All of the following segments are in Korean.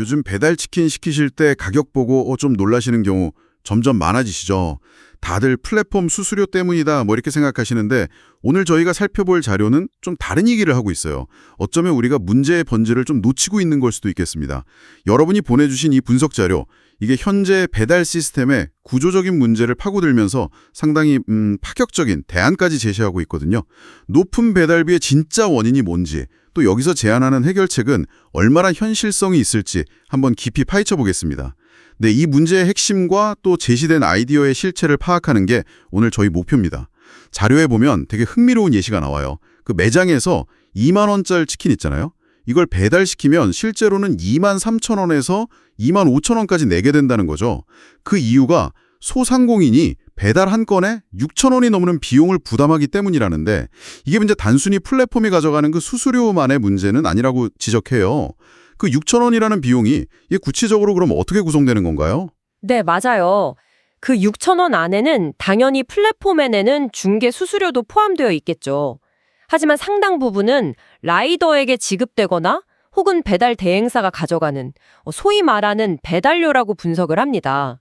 요즘 배달치킨 시키실 때 가격 보고 좀 놀라시는 경우 점점 많아지시죠. 다들 플랫폼 수수료 때문이다 뭐 이렇게 생각하시는데 오늘 저희가 살펴볼 자료는 좀 다른 얘기를 하고 있어요. 어쩌면 우리가 문제의 본질을 좀 놓치고 있는 걸 수도 있겠습니다. 여러분이 보내주신 이 분석 자료, 이게 현재 배달 시스템의 구조적인 문제를 파고들면서 상당히 파격적인 대안까지 제시하고 있거든요. 높은 배달비의 진짜 원인이 뭔지, 또 여기서 제안하는 해결책은 얼마나 현실성이 있을지 한번 깊이 파헤쳐 보겠습니다. 네, 이 문제의 핵심과 또 제시된 아이디어의 실체를 파악하는 게 오늘 저희 목표입니다. 자료에 보면 되게 흥미로운 예시가 나와요. 그 매장에서 2만 원짜리 치킨 있잖아요. 이걸 배달시키면 실제로는 2만 3천 원에서 2만 5천 원까지 내게 된다는 거죠. 그 이유가 소상공인이 배달 한 건에 6천 원이 넘는 비용을 부담하기 때문이라는데 이게 이제 단순히 플랫폼이 가져가는 그 수수료만의 문제는 아니라고 지적해요. 그 6천 원이라는 비용이 이게 구체적으로 그럼 어떻게 구성되는 건가요? 네, 맞아요. 그 6천 원 안에는 당연히 플랫폼에 내는 중개 수수료도 포함되어 있겠죠. 하지만 상당 부분은 라이더에게 지급되거나 혹은 배달 대행사가 가져가는 소위 말하는 배달료라고 분석을 합니다.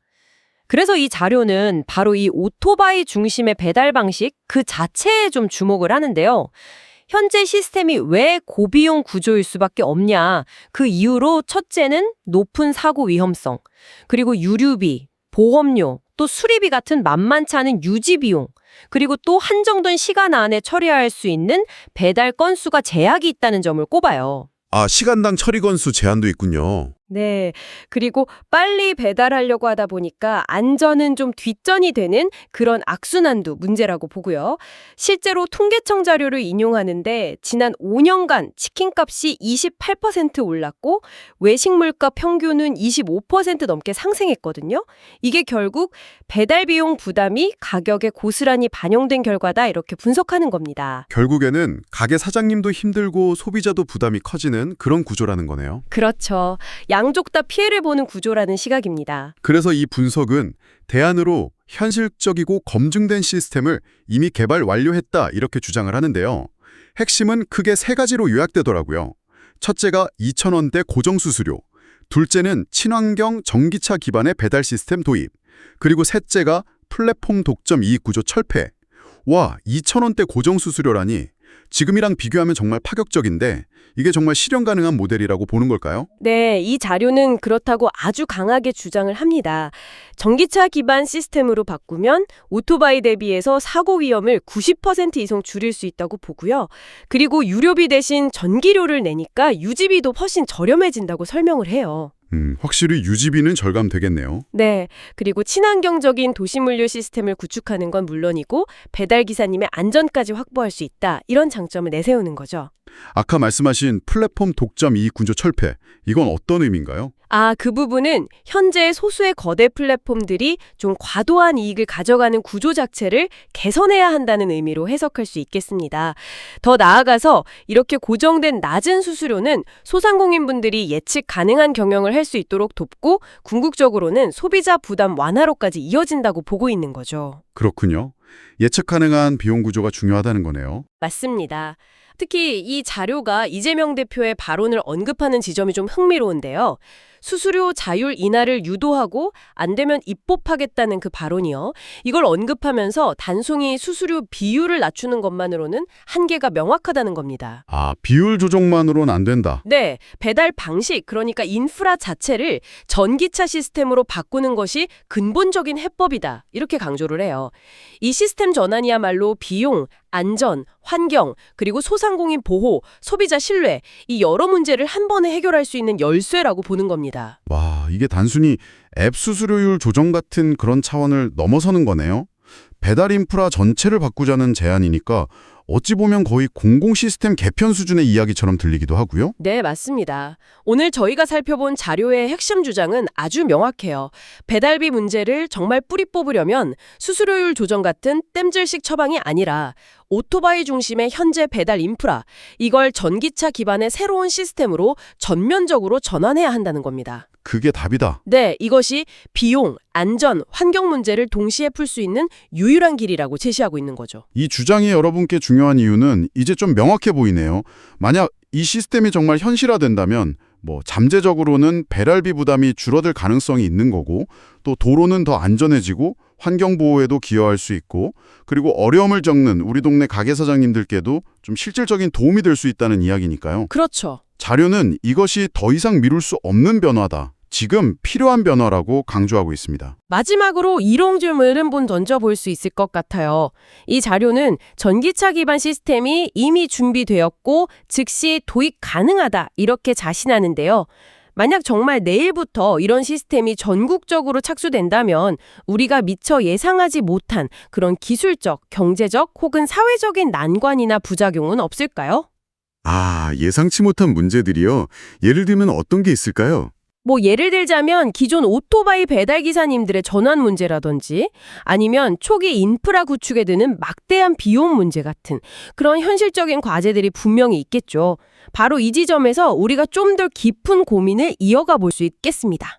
그래서 이 자료는 바로 이 오토바이 중심의 배달 방식 그 자체에 좀 주목을 하는데요. 현재 시스템이 왜 고비용 구조일 수밖에 없냐. 그 이유로 첫째는 높은 사고 위험성, 그리고 유류비, 보험료, 또 수리비 같은 만만치 않은 유지 비용, 그리고 또 한정된 시간 안에 처리할 수 있는 배달 건수가 제약이 있다는 점을 꼽아요. 아, 시간당 처리 건수 제한도 있군요. 네. 그리고 빨리 배달하려고 하다 보니까 안전은 좀 뒷전이 되는 그런 악순환도 문제라고 보고요. 실제로 통계청 자료를 인용하는데 지난 5년간 치킨값이 28% 올랐고 외식 물가 평균은 25% 넘게 상승했거든요. 이게 결국 배달 비용 부담이 가격에 고스란히 반영된 결과다 이렇게 분석하는 겁니다. 결국에는 가게 사장님도 힘들고 소비자도 부담이 커지는 그런 구조라는 거네요. 그렇죠. 양쪽 다 피해를 보는 구조라는 시각입니다. 그래서 이 분석은 대안으로 현실적이고 검증된 시스템을 이미 개발 완료했다 이렇게 주장을 하는데요. 핵심은 크게 세 가지로 요약되더라고요. 첫째가 2,000원대 고정수수료, 둘째는 친환경 전기차 기반의 배달 시스템 도입, 그리고 셋째가 플랫폼 독점 이익구조 철폐. 와, 2,000원대 고정수수료라니 지금이랑 비교하면 정말 파격적인데 이게 정말 실현 가능한 모델이라고 보는 걸까요? 네, 이 자료는 그렇다고 아주 강하게 주장을 합니다. 전기차 기반 시스템으로 바꾸면 오토바이 대비해서 사고 위험을 90% 이상 줄일 수 있다고 보고요. 그리고 유료비 대신 전기료를 내니까 유지비도 훨씬 저렴해진다고 설명을 해요. 확실히 유지비는 절감되겠네요. 네, 그리고 친환경적인 도시물류 시스템을 구축하는 건 물론이고 배달기사님의 안전까지 확보할 수 있다. 이런 장점을 내세우는 거죠. 아까 말씀하신 플랫폼 독점 이익 구조 철폐, 이건 어떤 의미인가요? 그 부분은 현재 소수의 거대 플랫폼들이 좀 과도한 이익을 가져가는 구조 자체를 개선해야 한다는 의미로 해석할 수 있겠습니다. 더 나아가서 이렇게 고정된 낮은 수수료는 소상공인분들이 예측 가능한 경영을 할 수 있도록 돕고 궁극적으로는 소비자 부담 완화로까지 이어진다고 보고 있는 거죠. 그렇군요. 예측 가능한 비용 구조가 중요하다는 거네요. 맞습니다. 특히 이 자료가 이재명 대표의 발언을 언급하는 지점이 좀 흥미로운데요. 수수료 자율 인하를 유도하고 안 되면 입법하겠다는 그 발언이요. 이걸 언급하면서 단순히 수수료 비율을 낮추는 것만으로는 한계가 명확하다는 겁니다. 아, 비율 조정만으로는 안 된다. 네, 배달 방식, 그러니까 인프라 자체를 전기차 시스템으로 바꾸는 것이 근본적인 해법이다. 이렇게 강조를 해요. 이 시스템 전환이야말로 비용, 안전, 환경, 그리고 소상공인 보호, 소비자 신뢰, 이 여러 문제를 한 번에 해결할 수 있는 열쇠라고 보는 겁니다. 와, 이게 단순히 앱 수수료율 조정 같은 그런 차원을 넘어서는 거네요. 배달 인프라 전체를 바꾸자는 제안이니까 어찌 보면 거의 공공 시스템 개편 수준의 이야기처럼 들리기도 하고요. 네, 맞습니다. 오늘 저희가 살펴본 자료의 핵심 주장은 아주 명확해요. 배달비 문제를 정말 뿌리 뽑으려면 수수료율 조정 같은 땜질식 처방이 아니라 오토바이 중심의 현재 배달 인프라, 이걸 전기차 기반의 새로운 시스템으로 전면적으로 전환해야 한다는 겁니다. 그게 답이다. 네, 이것이 비용, 안전, 환경 문제를 동시에 풀 수 있는 유일한 길이라고 제시하고 있는 거죠. 이 주장이 여러분께 중요한 이유는 이제 좀 명확해 보이네요. 만약 이 시스템이 정말 현실화된다면 잠재적으로는 배달비 부담이 줄어들 가능성이 있는 거고, 또 도로는 더 안전해지고 환경 보호에도 기여할 수 있고, 그리고 어려움을 겪는 우리 동네 가게 사장님들께도 좀 실질적인 도움이 될 수 있다는 이야기니까요. 그렇죠. 자료는 이것이 더 이상 미룰 수 없는 변화다, 지금 필요한 변화라고 강조하고 있습니다. 마지막으로 이런 질문을 한번 던져볼 수 있을 것 같아요. 이 자료는 전기차 기반 시스템이 이미 준비되었고 즉시 도입 가능하다 이렇게 자신하는데요. 만약 정말 내일부터 이런 시스템이 전국적으로 착수된다면 우리가 미처 예상하지 못한 그런 기술적, 경제적 혹은 사회적인 난관이나 부작용은 없을까요? 예상치 못한 문제들이요. 예를 들면 어떤 게 있을까요? 예를 들자면 기존 오토바이 배달 기사님들의 전환 문제라든지 아니면 초기 인프라 구축에 드는 막대한 비용 문제 같은 그런 현실적인 과제들이 분명히 있겠죠. 바로 이 지점에서 우리가 좀 더 깊은 고민을 이어가 볼 수 있겠습니다.